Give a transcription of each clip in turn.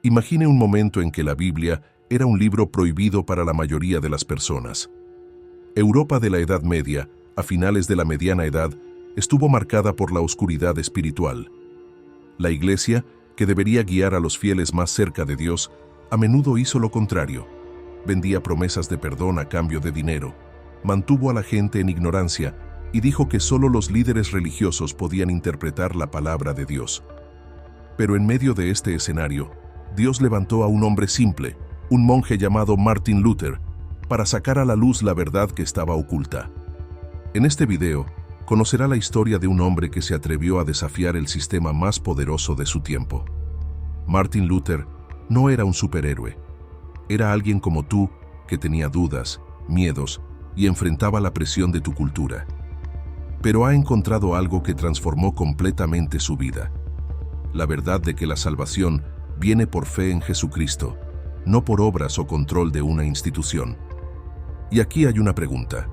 Imagine un momento en que la Biblia era un libro prohibido para la mayoría de las personas. Europa de la Edad Media, a finales de la Mediana Edad, estuvo marcada por la oscuridad espiritual. La Iglesia, que debería guiar a los fieles más cerca de Dios, a menudo hizo lo contrario. Vendía promesas de perdón a cambio de dinero, mantuvo a la gente en ignorancia y dijo que solo los líderes religiosos podían interpretar la palabra de Dios. Pero en medio de este escenario, Dios levantó a un hombre simple, un monje llamado Martin Luther, para sacar a la luz la verdad que estaba oculta. En este video, conocerá la historia de un hombre que se atrevió a desafiar el sistema más poderoso de su tiempo. Martin Luther no era un superhéroe. Era alguien como tú, que tenía dudas, miedos y enfrentaba la presión de tu cultura. Pero ha encontrado algo que transformó completamente su vida. La verdad de que la salvación viene por fe en Jesucristo, no por obras o control de una institución. Y aquí hay una pregunta.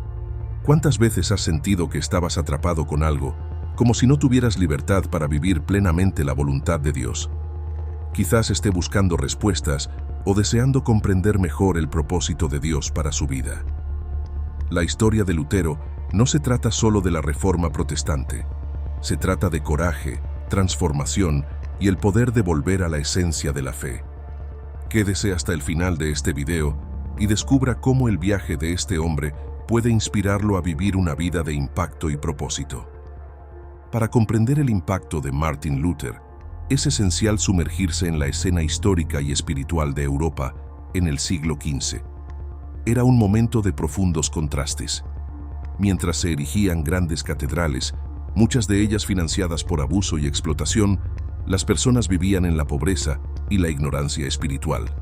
¿Cuántas veces has sentido que estabas atrapado con algo, como si no tuvieras libertad para vivir plenamente la voluntad de Dios? Quizás esté buscando respuestas o deseando comprender mejor el propósito de Dios para su vida. La historia de Lutero no se trata solo de la Reforma protestante. Se trata de coraje, transformación y el poder de volver a la esencia de la fe. Quédese hasta el final de este video y descubra cómo el viaje de este hombre puede inspirarlo a vivir una vida de impacto y propósito. Para comprender el impacto de Martin Luther, es esencial sumergirse en la escena histórica y espiritual de Europa en el siglo XV. Era un momento de profundos contrastes. Mientras se erigían grandes catedrales, muchas de ellas financiadas por abuso y explotación, las personas vivían en la pobreza y la ignorancia espiritual.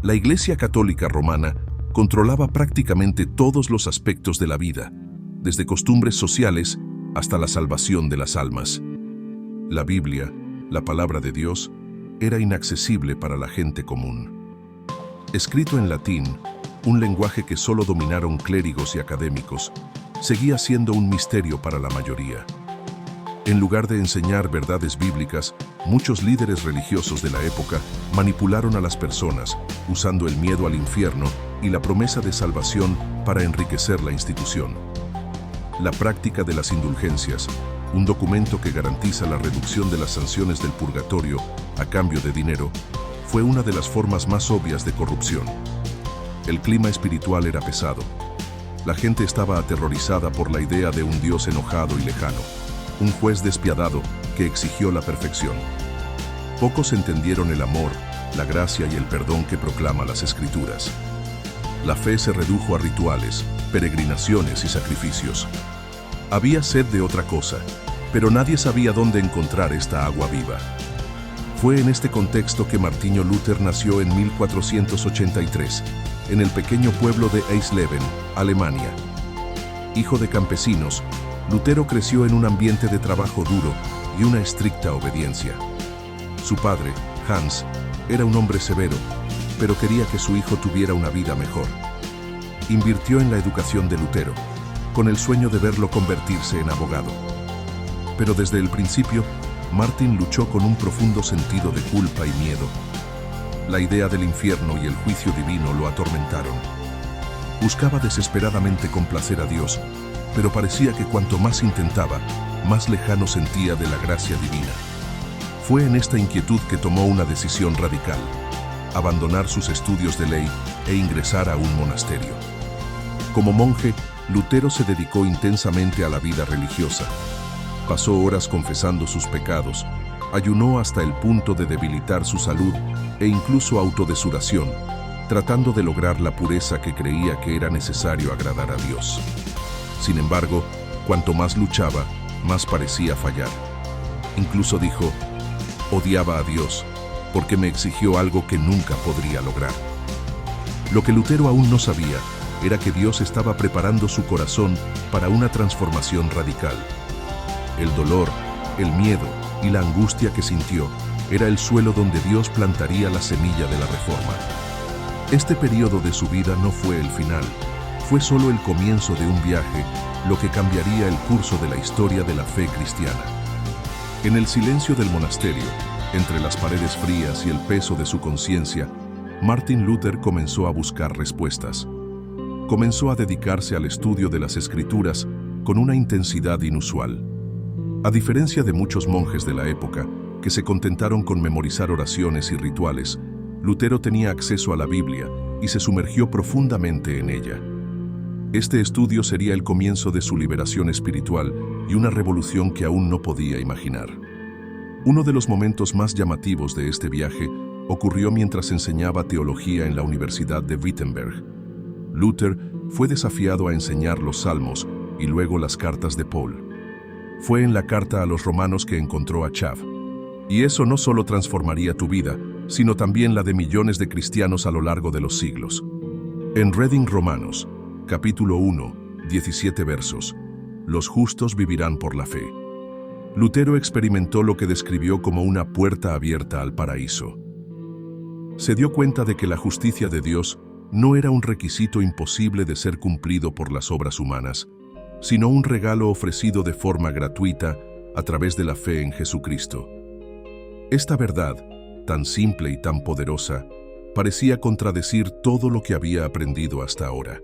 La Iglesia Católica Romana controlaba prácticamente todos los aspectos de la vida, desde costumbres sociales hasta la salvación de las almas. La Biblia, la palabra de Dios, era inaccesible para la gente común. Escrito en latín, un lenguaje que solo dominaron clérigos y académicos, seguía siendo un misterio para la mayoría. En lugar de enseñar verdades bíblicas, muchos líderes religiosos de la época manipularon a las personas, usando el miedo al infierno y la promesa de salvación para enriquecer la institución. La práctica de las indulgencias, un documento que garantiza la reducción de las sanciones del purgatorio a cambio de dinero, fue una de las formas más obvias de corrupción. El clima espiritual era pesado. La gente estaba aterrorizada por la idea de un Dios enojado y lejano, un juez despiadado que exigió la perfección. Pocos entendieron el amor, la gracia y el perdón que proclama las Escrituras. La fe se redujo a rituales, peregrinaciones y sacrificios. Había sed de otra cosa, pero nadie sabía dónde encontrar esta agua viva. Fue en este contexto que Martinho Luther nació en 1483, en el pequeño pueblo de Eisleben, Alemania. Hijo de campesinos, Lutero creció en un ambiente de trabajo duro y una estricta obediencia. Su padre, Hans, era un hombre severo, pero quería que su hijo tuviera una vida mejor. Invirtió en la educación de Lutero, con el sueño de verlo convertirse en abogado. Pero desde el principio, Martin luchó con un profundo sentido de culpa y miedo. La idea del infierno y el juicio divino lo atormentaron. Buscaba desesperadamente complacer a Dios, pero parecía que cuanto más intentaba, más lejano sentía de la gracia divina. Fue en esta inquietud que tomó una decisión radical: abandonar sus estudios de ley e ingresar a un monasterio. Como monje, Lutero se dedicó intensamente a la vida religiosa. Pasó horas confesando sus pecados, ayunó hasta el punto de debilitar su salud e incluso autodesuración, tratando de lograr la pureza que creía que era necesario agradar a Dios. Sin embargo, cuanto más luchaba, más parecía fallar. Incluso dijo: odiaba a Dios, porque me exigió algo que nunca podría lograr. Lo que Lutero aún no sabía era que Dios estaba preparando su corazón para una transformación radical. El dolor, el miedo y la angustia que sintió era el suelo donde Dios plantaría la semilla de la reforma. Este periodo de su vida no fue el final, fue solo el comienzo de un viaje, lo que cambiaría el curso de la historia de la fe cristiana. En el silencio del monasterio, Entre las paredes frías y el peso de su conciencia, Martin Luther comenzó a buscar respuestas. Comenzó a dedicarse al estudio de las Escrituras con una intensidad inusual. A diferencia de muchos monjes de la época, que se contentaron con memorizar oraciones y rituales, Lutero tenía acceso a la Biblia y se sumergió profundamente en ella. Este estudio sería el comienzo de su liberación espiritual y una revolución que aún no podía imaginar. Uno de los momentos más llamativos de este viaje ocurrió mientras enseñaba teología en la Universidad de Wittenberg. Luther fue desafiado a enseñar los Salmos y luego las cartas de Paul. Fue en la carta a los romanos que encontró a Chav. Y eso no solo transformaría tu vida, sino también la de millones de cristianos a lo largo de los siglos. En Reading Romanos, capítulo 1, 17 versos, los justos vivirán por la fe. Lutero experimentó lo que describió como una puerta abierta al paraíso. Se dio cuenta de que la justicia de Dios no era un requisito imposible de ser cumplido por las obras humanas, sino un regalo ofrecido de forma gratuita a través de la fe en Jesucristo. Esta verdad, tan simple y tan poderosa, parecía contradecir todo lo que había aprendido hasta ahora.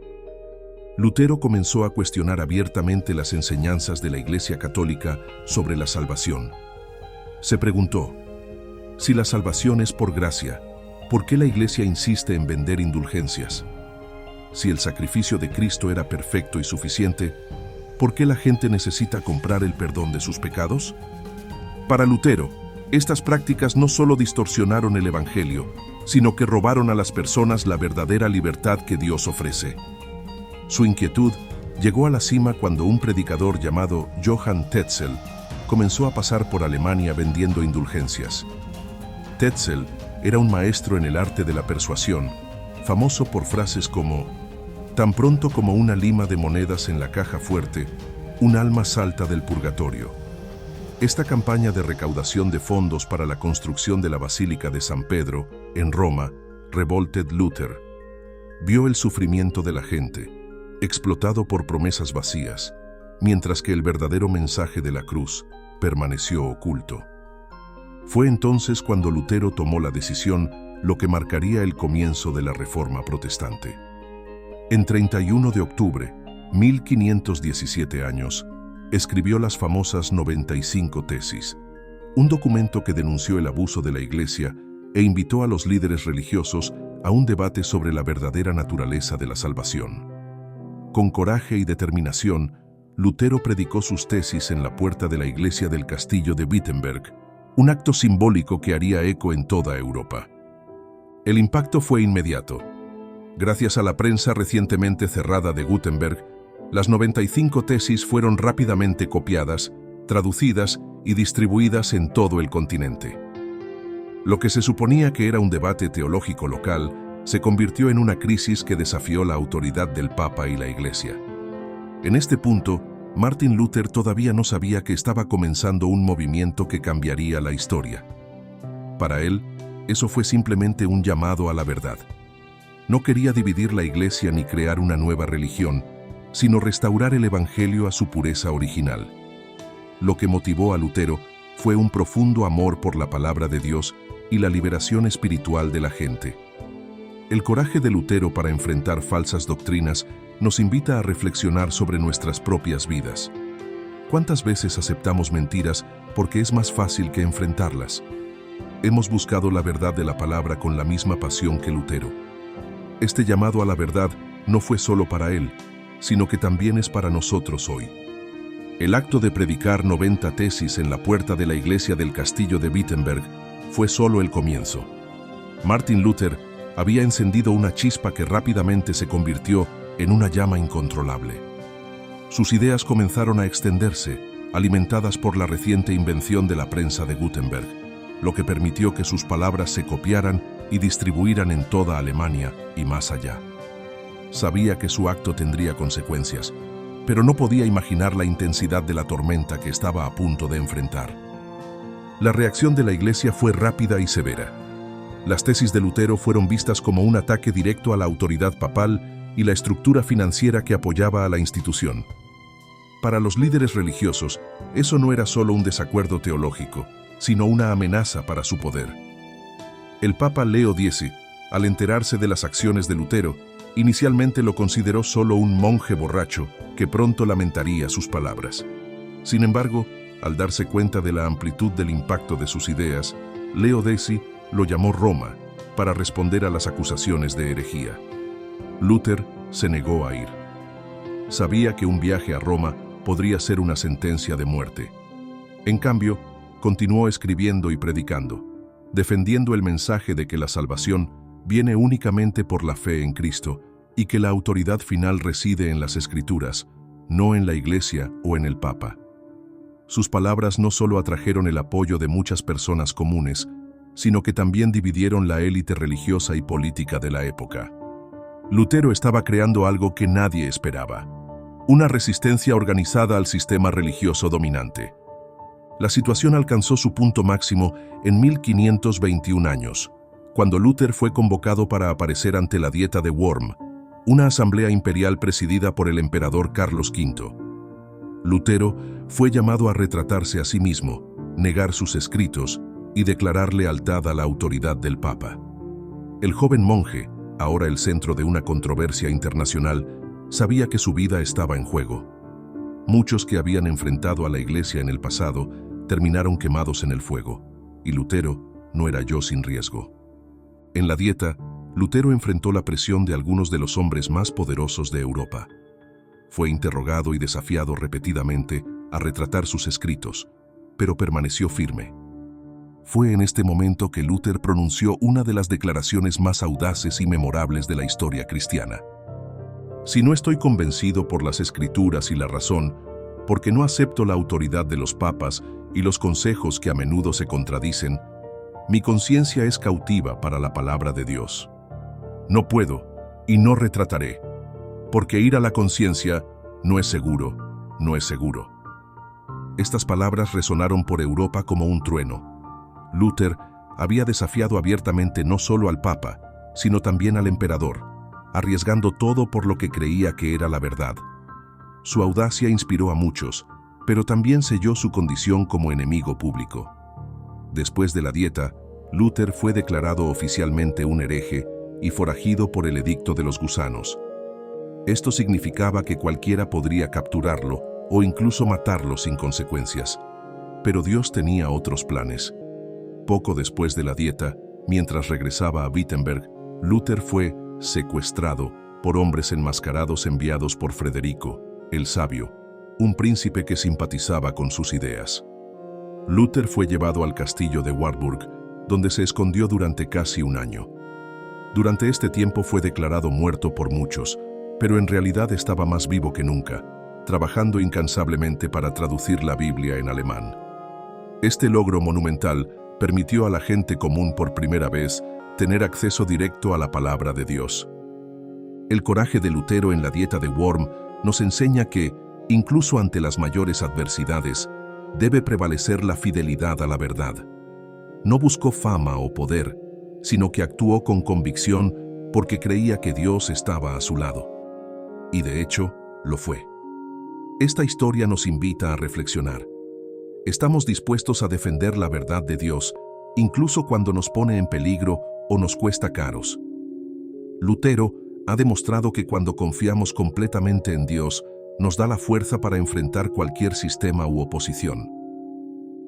Lutero comenzó a cuestionar abiertamente las enseñanzas de la Iglesia Católica sobre la salvación. Se preguntó, si la salvación es por gracia, ¿por qué la Iglesia insiste en vender indulgencias? Si el sacrificio de Cristo era perfecto y suficiente, ¿por qué la gente necesita comprar el perdón de sus pecados? Para Lutero, estas prácticas no solo distorsionaron el Evangelio, sino que robaron a las personas la verdadera libertad que Dios ofrece. Su inquietud llegó a la cima cuando un predicador llamado Johann Tetzel comenzó a pasar por Alemania vendiendo indulgencias. Tetzel era un maestro en el arte de la persuasión, famoso por frases como: tan pronto como una lima de monedas en la caja fuerte, un alma salta del purgatorio. Esta campaña de recaudación de fondos para la construcción de la Basílica de San Pedro, en Roma, Revolted Luther, vio el sufrimiento de la gente, explotado por promesas vacías, mientras que el verdadero mensaje de la cruz permaneció oculto. Fue entonces cuando Lutero tomó la decisión, lo que marcaría el comienzo de la Reforma Protestante. En 31 de octubre, 1517 años, escribió las famosas 95 Tesis, un documento que denunció el abuso de la Iglesia e invitó a los líderes religiosos a un debate sobre la verdadera naturaleza de la salvación. Con coraje y determinación, Lutero predicó sus tesis en la puerta de la iglesia del castillo de Wittenberg, un acto simbólico que haría eco en toda Europa. El impacto fue inmediato. Gracias a la prensa recientemente cerrada de Gutenberg, las 95 tesis fueron rápidamente copiadas, traducidas y distribuidas en todo el continente. Lo que se suponía que era un debate teológico local se convirtió en una crisis que desafió la autoridad del Papa y la Iglesia. En este punto, Martin Luther todavía no sabía que estaba comenzando un movimiento que cambiaría la historia. Para él, eso fue simplemente un llamado a la verdad. No quería dividir la Iglesia ni crear una nueva religión, sino restaurar el Evangelio a su pureza original. Lo que motivó a Lutero fue un profundo amor por la palabra de Dios y la liberación espiritual de la gente. El coraje de Lutero para enfrentar falsas doctrinas nos invita a reflexionar sobre nuestras propias vidas. ¿Cuántas veces aceptamos mentiras porque es más fácil que enfrentarlas? Hemos buscado la verdad de la palabra con la misma pasión que Lutero. Este llamado a la verdad no fue solo para él, sino que también es para nosotros hoy. El acto de predicar 90 tesis en la puerta de la iglesia del castillo de Wittenberg fue solo el comienzo. Martin Luther había encendido una chispa que rápidamente se convirtió en una llama incontrolable. Sus ideas comenzaron a extenderse, alimentadas por la reciente invención de la prensa de Gutenberg, lo que permitió que sus palabras se copiaran y distribuyeran en toda Alemania y más allá. Sabía que su acto tendría consecuencias, pero no podía imaginar la intensidad de la tormenta que estaba a punto de enfrentar. La reacción de la Iglesia fue rápida y severa. Las tesis de Lutero fueron vistas como un ataque directo a la autoridad papal y la estructura financiera que apoyaba a la institución. Para los líderes religiosos, eso no era solo un desacuerdo teológico, sino una amenaza para su poder. El Papa Leo X, al enterarse de las acciones de Lutero, inicialmente lo consideró solo un monje borracho que pronto lamentaría sus palabras. Sin embargo, al darse cuenta de la amplitud del impacto de sus ideas, Leo X lo llamó Roma para responder a las acusaciones de herejía. Luther se negó a ir. Sabía que un viaje a Roma podría ser una sentencia de muerte. En cambio, continuó escribiendo y predicando, defendiendo el mensaje de que la salvación viene únicamente por la fe en Cristo y que la autoridad final reside en las Escrituras, no en la Iglesia o en el Papa. Sus palabras no solo atrajeron el apoyo de muchas personas comunes, sino que también dividieron la élite religiosa y política de la época. Lutero estaba creando algo que nadie esperaba: una resistencia organizada al sistema religioso dominante. La situación alcanzó su punto máximo en 1521 años, cuando Luther fue convocado para aparecer ante la Dieta de Worms, una asamblea imperial presidida por el emperador Carlos V. Lutero fue llamado a retratarse a sí mismo, negar sus escritos y declarar lealtad a la autoridad del Papa. El joven monje, ahora el centro de una controversia internacional, sabía que su vida estaba en juego. Muchos que habían enfrentado a la Iglesia en el pasado terminaron quemados en el fuego, y Lutero no era yo sin riesgo. En la Dieta, Lutero enfrentó la presión de algunos de los hombres más poderosos de Europa. Fue interrogado y desafiado repetidamente a retratar sus escritos, pero permaneció firme. Fue en este momento que Luther pronunció una de las declaraciones más audaces y memorables de la historia cristiana. Si no estoy convencido por las Escrituras y la razón, porque no acepto la autoridad de los papas y los consejos que a menudo se contradicen, mi conciencia es cautiva para la palabra de Dios. No puedo y no retrataré, porque ir a la conciencia no es seguro, no es seguro. Estas palabras resonaron por Europa como un trueno. Luther había desafiado abiertamente no solo al Papa, sino también al emperador, arriesgando todo por lo que creía que era la verdad. Su audacia inspiró a muchos, pero también selló su condición como enemigo público. Después de la Dieta, Luther fue declarado oficialmente un hereje y forajido por el Edicto de los Gusanos. Esto significaba que cualquiera podría capturarlo o incluso matarlo sin consecuencias. Pero Dios tenía otros planes. Poco después de la Dieta, mientras regresaba a Wittenberg, Luther fue secuestrado por hombres enmascarados enviados por Federico, el Sabio, un príncipe que simpatizaba con sus ideas. Luther fue llevado al castillo de Wartburg, donde se escondió durante casi un año. Durante este tiempo fue declarado muerto por muchos, pero en realidad estaba más vivo que nunca, trabajando incansablemente para traducir la Biblia en alemán. Este logro monumental permitió a la gente común por primera vez tener acceso directo a la palabra de Dios. El coraje de Lutero en la Dieta de Worms nos enseña que, incluso ante las mayores adversidades, debe prevalecer la fidelidad a la verdad. No buscó fama o poder, sino que actuó con convicción porque creía que Dios estaba a su lado. Y de hecho, lo fue. Esta historia nos invita a reflexionar. ¿Estamos dispuestos a defender la verdad de Dios, incluso cuando nos pone en peligro o nos cuesta caros? Lutero ha demostrado que cuando confiamos completamente en Dios, nos da la fuerza para enfrentar cualquier sistema u oposición.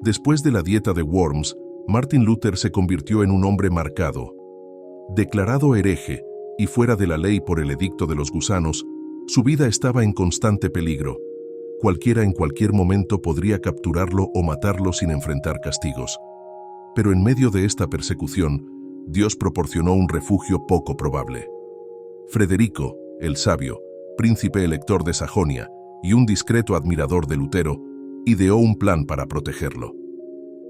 Después de la Dieta de Worms, Martin Luther se convirtió en un hombre marcado. Declarado hereje y fuera de la ley por el Edicto de los Gusanos, su vida estaba en constante peligro. Cualquiera en cualquier momento podría capturarlo o matarlo sin enfrentar castigos. Pero en medio de esta persecución, Dios proporcionó un refugio poco probable. Federico, el Sabio, príncipe elector de Sajonia y un discreto admirador de Lutero, ideó un plan para protegerlo.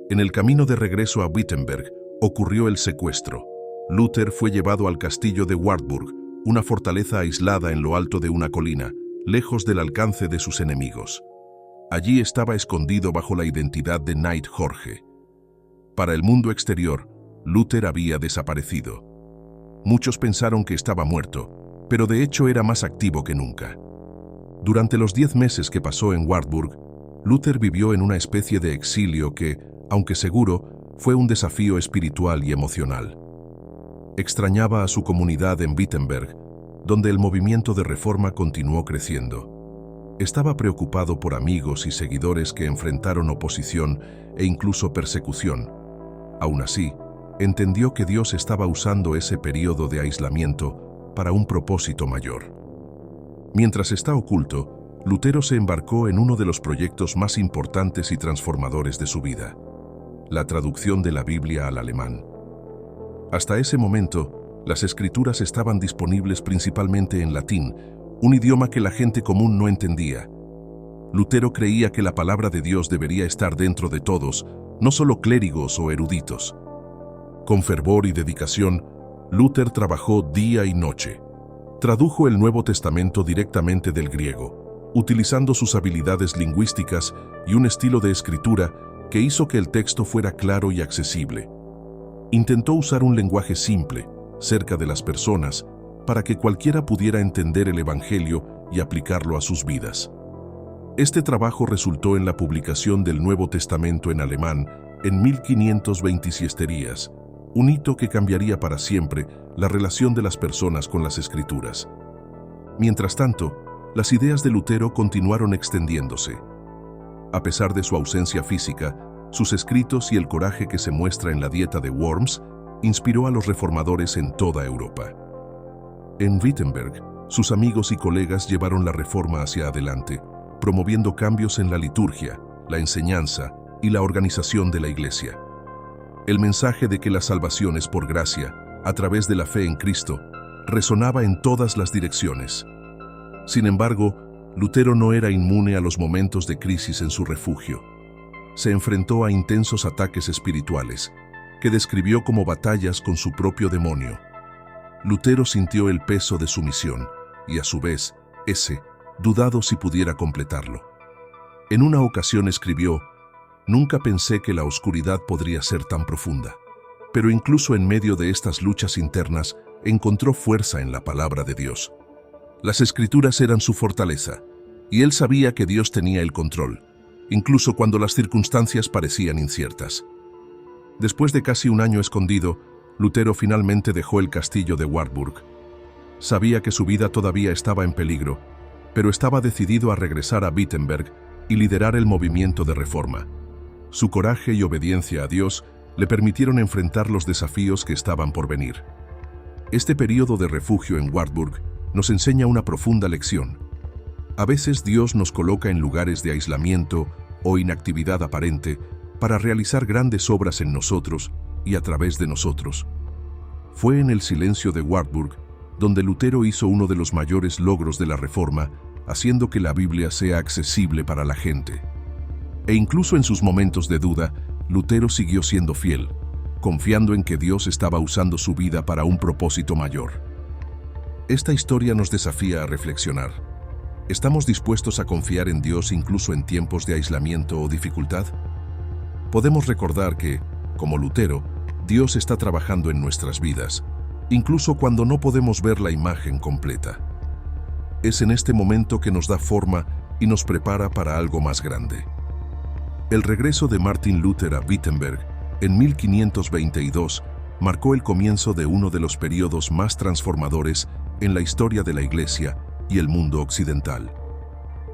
En el camino de regreso a Wittenberg ocurrió el secuestro. Luther fue llevado al castillo de Wartburg, una fortaleza aislada en lo alto de una colina, lejos del alcance de sus enemigos. Allí estaba escondido bajo la identidad de Knight Jorge. Para el mundo exterior, Luther había desaparecido. Muchos pensaron que estaba muerto, pero de hecho era más activo que nunca. Durante los 10 meses que pasó en Wartburg, Luther vivió en una especie de exilio que, aunque seguro, fue un desafío espiritual y emocional. Extrañaba a su comunidad en Wittenberg, donde el movimiento de reforma continuó creciendo. Estaba preocupado por amigos y seguidores que enfrentaron oposición e incluso persecución. Aún así, entendió que Dios estaba usando ese periodo de aislamiento para un propósito mayor. Mientras está oculto, Lutero se embarcó en uno de los proyectos más importantes y transformadores de su vida: la traducción de la Biblia al alemán. Hasta ese momento, las escrituras estaban disponibles principalmente en latín, un idioma que la gente común no entendía. Lutero creía que la palabra de Dios debería estar dentro de todos, no solo clérigos o eruditos. Con fervor y dedicación, Lutero trabajó día y noche. Tradujo el Nuevo Testamento directamente del griego, utilizando sus habilidades lingüísticas y un estilo de escritura que hizo que el texto fuera claro y accesible. Intentó usar un lenguaje simple, cerca de las personas, para que cualquiera pudiera entender el Evangelio y aplicarlo a sus vidas. Este trabajo resultó en la publicación del Nuevo Testamento en alemán en 1527, un hito que cambiaría para siempre la relación de las personas con las Escrituras. Mientras tanto, las ideas de Lutero continuaron extendiéndose. A pesar de su ausencia física, sus escritos y el coraje que se muestra en la Dieta de Worms inspiró a los reformadores en toda Europa. En Wittenberg, sus amigos y colegas llevaron la reforma hacia adelante, promoviendo cambios en la liturgia, la enseñanza y la organización de la Iglesia. El mensaje de que la salvación es por gracia, a través de la fe en Cristo, resonaba en todas las direcciones. Sin embargo, Lutero no era inmune a los momentos de crisis en su refugio. Se enfrentó a intensos ataques espirituales, que describió como batallas con su propio demonio. Lutero sintió el peso de su misión, y a su vez, dudado si pudiera completarlo. En una ocasión escribió: «Nunca pensé que la oscuridad podría ser tan profunda». Pero incluso en medio de estas luchas internas, encontró fuerza en la palabra de Dios. Las Escrituras eran su fortaleza, y él sabía que Dios tenía el control, incluso cuando las circunstancias parecían inciertas. Después de casi un año escondido, Lutero finalmente dejó el castillo de Wartburg. Sabía que su vida todavía estaba en peligro, pero estaba decidido a regresar a Wittenberg y liderar el movimiento de reforma. Su coraje y obediencia a Dios le permitieron enfrentar los desafíos que estaban por venir. Este periodo de refugio en Wartburg nos enseña una profunda lección. A veces Dios nos coloca en lugares de aislamiento o inactividad aparente para realizar grandes obras en nosotros y a través de nosotros. Fue en el silencio de Wartburg donde Lutero hizo uno de los mayores logros de la Reforma, haciendo que la Biblia sea accesible para la gente. E incluso en sus momentos de duda, Lutero siguió siendo fiel, confiando en que Dios estaba usando su vida para un propósito mayor. Esta historia nos desafía a reflexionar. ¿Estamos dispuestos a confiar en Dios incluso en tiempos de aislamiento o dificultad? Podemos recordar que, como Lutero, Dios está trabajando en nuestras vidas, incluso cuando no podemos ver la imagen completa. Es en este momento que nos da forma y nos prepara para algo más grande. El regreso de Martin Luther a Wittenberg en 1522 marcó el comienzo de uno de los periodos más transformadores en la historia de la Iglesia y el mundo occidental.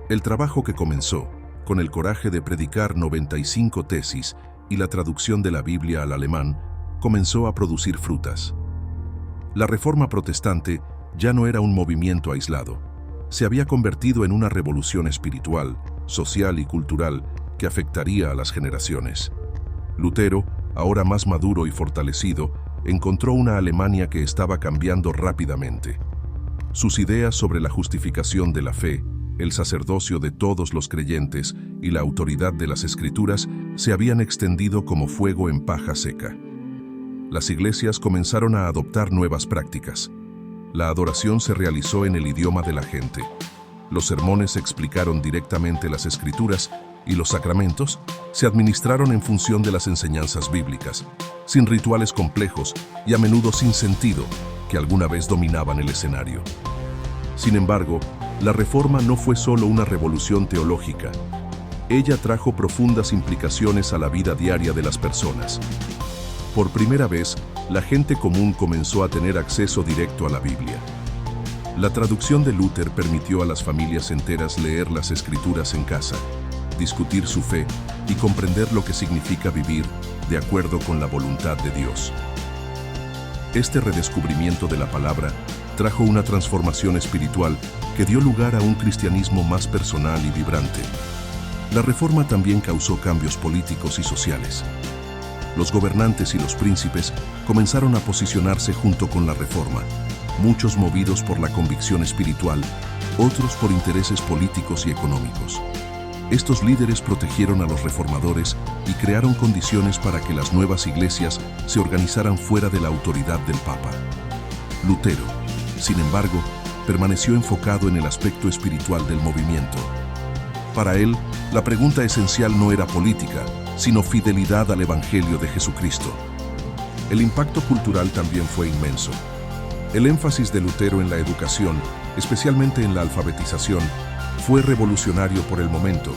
El trabajo que comenzó, con el coraje de predicar 95 tesis y la traducción de la Biblia al alemán, comenzó a producir frutas. La Reforma Protestante ya no era un movimiento aislado. Se había convertido en una revolución espiritual, social y cultural que afectaría a las generaciones. Lutero, ahora más maduro y fortalecido, encontró una Alemania que estaba cambiando rápidamente. Sus ideas sobre la justificación de la fe, el sacerdocio de todos los creyentes y la autoridad de las Escrituras se habían extendido como fuego en paja seca. Las iglesias comenzaron a adoptar nuevas prácticas. La adoración se realizó en el idioma de la gente. Los sermones explicaron directamente las Escrituras y los sacramentos se administraron en función de las enseñanzas bíblicas, sin rituales complejos y a menudo sin sentido, que alguna vez dominaban el escenario. Sin embargo, la Reforma no fue solo una revolución teológica. ella trajo profundas implicaciones a la vida diaria de las personas. Por primera vez, la gente común comenzó a tener acceso directo a la Biblia. La traducción de Luther permitió a las familias enteras leer las Escrituras en casa, discutir su fe y comprender lo que significa vivir de acuerdo con la voluntad de Dios. Este redescubrimiento de la palabra trajo una transformación espiritual que dio lugar a un cristianismo más personal y vibrante. La Reforma también causó cambios políticos y sociales. Los gobernantes y los príncipes comenzaron a posicionarse junto con la Reforma, muchos movidos por la convicción espiritual, otros por intereses políticos y económicos. Estos líderes protegieron a los reformadores y crearon condiciones para que las nuevas iglesias se organizaran fuera de la autoridad del Papa. Lutero, sin embargo, permaneció enfocado en el aspecto espiritual del movimiento. Para él, la pregunta esencial no era política, sino fidelidad al Evangelio de Jesucristo. El impacto cultural también fue inmenso. El énfasis de Lutero en la educación, especialmente en la alfabetización, fue revolucionario por el momento.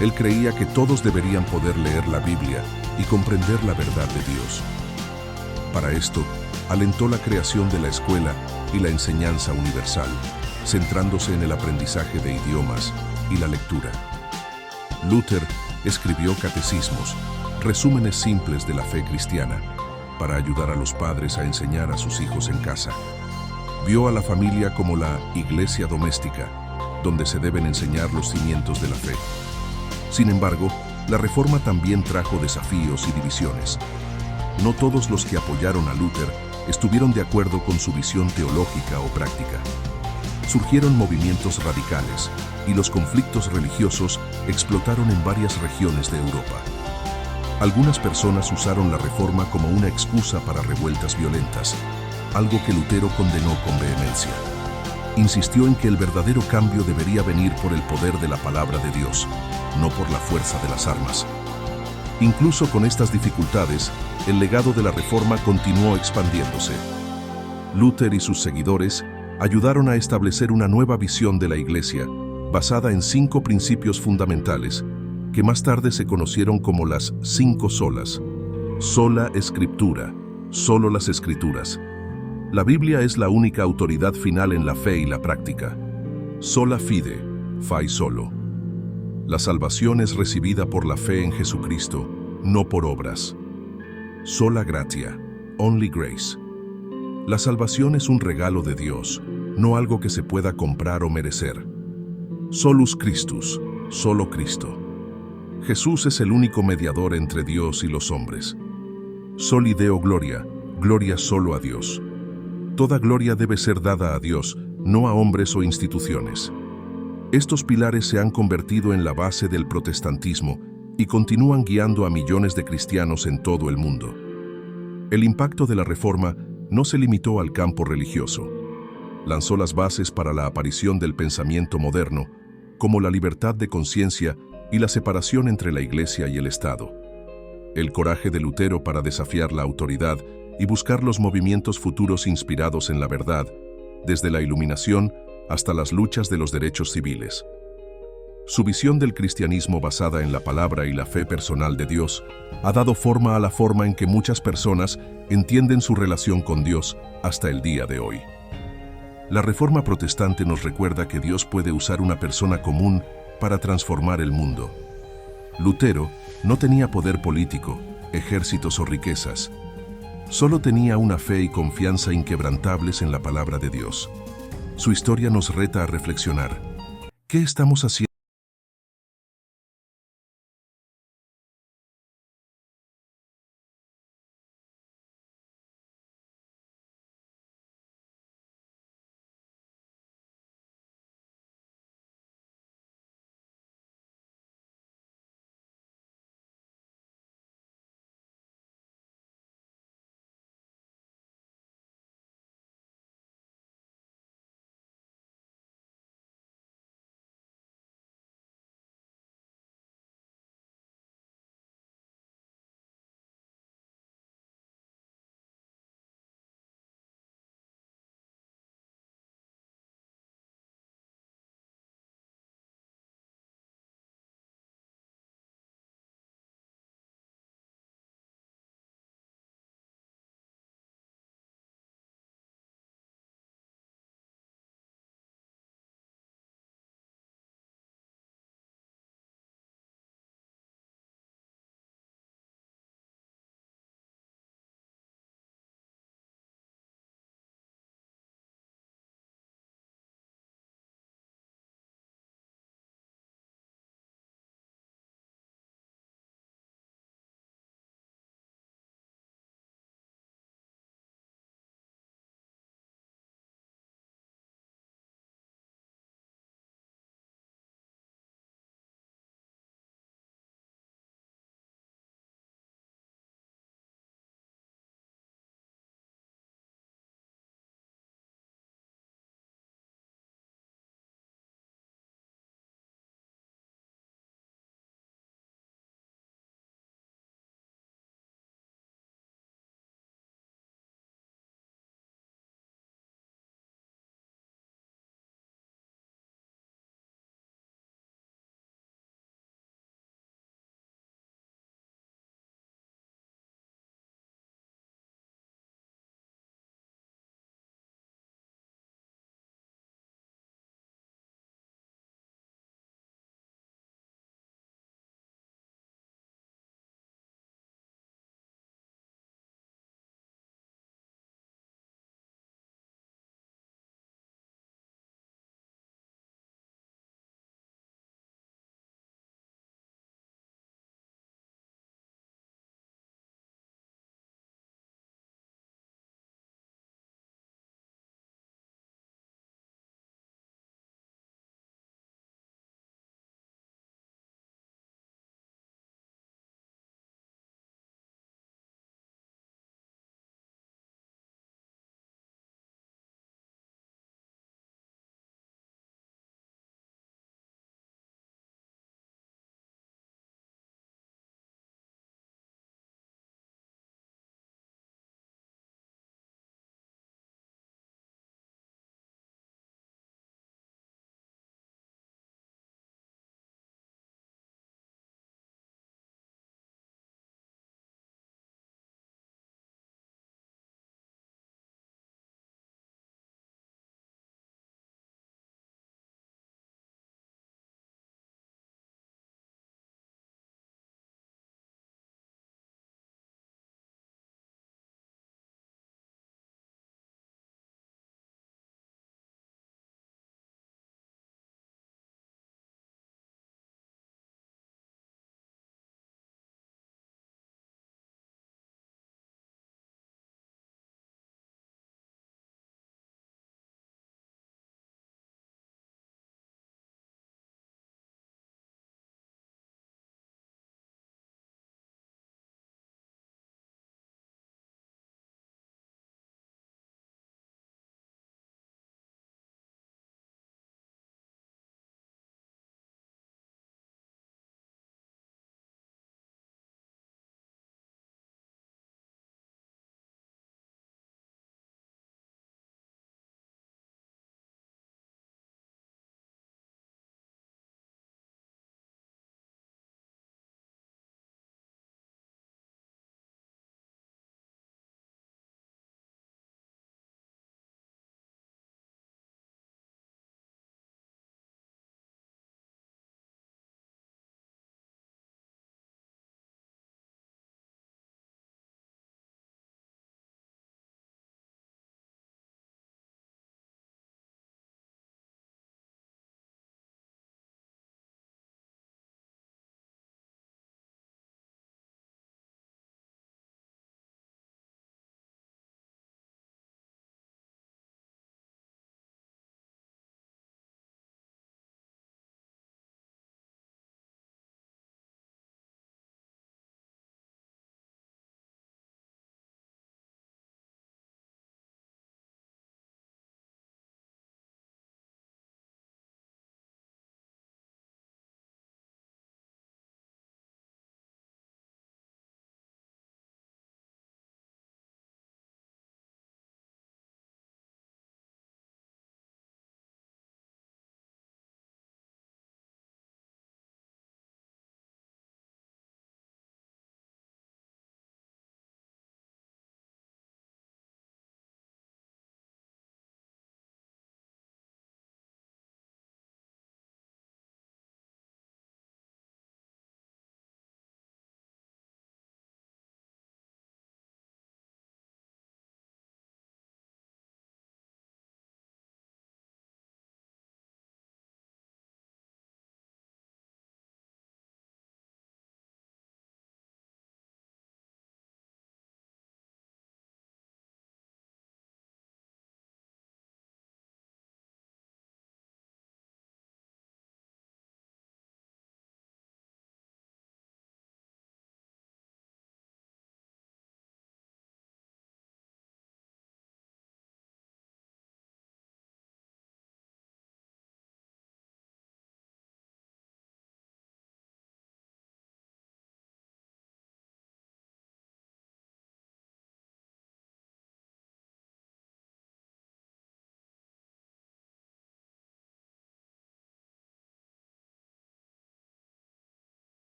Él creía que todos deberían poder leer la Biblia y comprender la verdad de Dios. Para esto, alentó la creación de la escuela y la enseñanza universal, centrándose en el aprendizaje de idiomas y la lectura. Luther escribió catecismos, resúmenes simples de la fe cristiana, para ayudar a los padres a enseñar a sus hijos en casa. Vio a la familia como la iglesia doméstica, donde se deben enseñar los cimientos de la fe. Sin embargo, la Reforma también trajo desafíos y divisiones. No todos los que apoyaron a Luther estuvieron de acuerdo con su visión teológica o práctica. Surgieron movimientos radicales y los conflictos religiosos explotaron en varias regiones de Europa. Algunas personas usaron la Reforma como una excusa para revueltas violentas, algo que Lutero condenó con vehemencia. Insistió en que el verdadero cambio debería venir por el poder de la palabra de Dios, no por la fuerza de las armas. Incluso con estas dificultades, el legado de la Reforma continuó expandiéndose. Luther y sus seguidores ayudaron a establecer una nueva visión de la Iglesia, basada en 5 principios fundamentales, que más tarde se conocieron como las 5 solas. Sola Escritura, solo las Escrituras. La Biblia es la única autoridad final en la fe y la práctica. Sola fide, fai solo. La salvación es recibida por la fe en Jesucristo, no por obras. Sola gratia, only grace. La salvación es un regalo de Dios, no algo que se pueda comprar o merecer. Solus Christus, solo Cristo. Jesús es el único mediador entre Dios y los hombres. Soli Deo gloria, gloria solo a Dios. Toda gloria debe ser dada a Dios, no a hombres o instituciones. Estos pilares se han convertido en la base del protestantismo y continúan guiando a millones de cristianos en todo el mundo. El impacto de la Reforma no se limitó al campo religioso. Lanzó las bases para la aparición del pensamiento moderno, como la libertad de conciencia y la separación entre la Iglesia y el Estado. El coraje de Lutero para desafiar la autoridad y buscar los movimientos futuros inspirados en la verdad, desde la Iluminación hasta las luchas de los derechos civiles. Su visión del cristianismo basada en la palabra y la fe personal de Dios ha dado forma a la forma en que muchas personas entienden su relación con Dios hasta el día de hoy. La Reforma Protestante nos recuerda que Dios puede usar una persona común para transformar el mundo. Lutero no tenía poder político, ejércitos o riquezas. Solo tenía una fe y confianza inquebrantables en la palabra de Dios. Su historia nos reta a reflexionar. ¿Qué estamos haciendo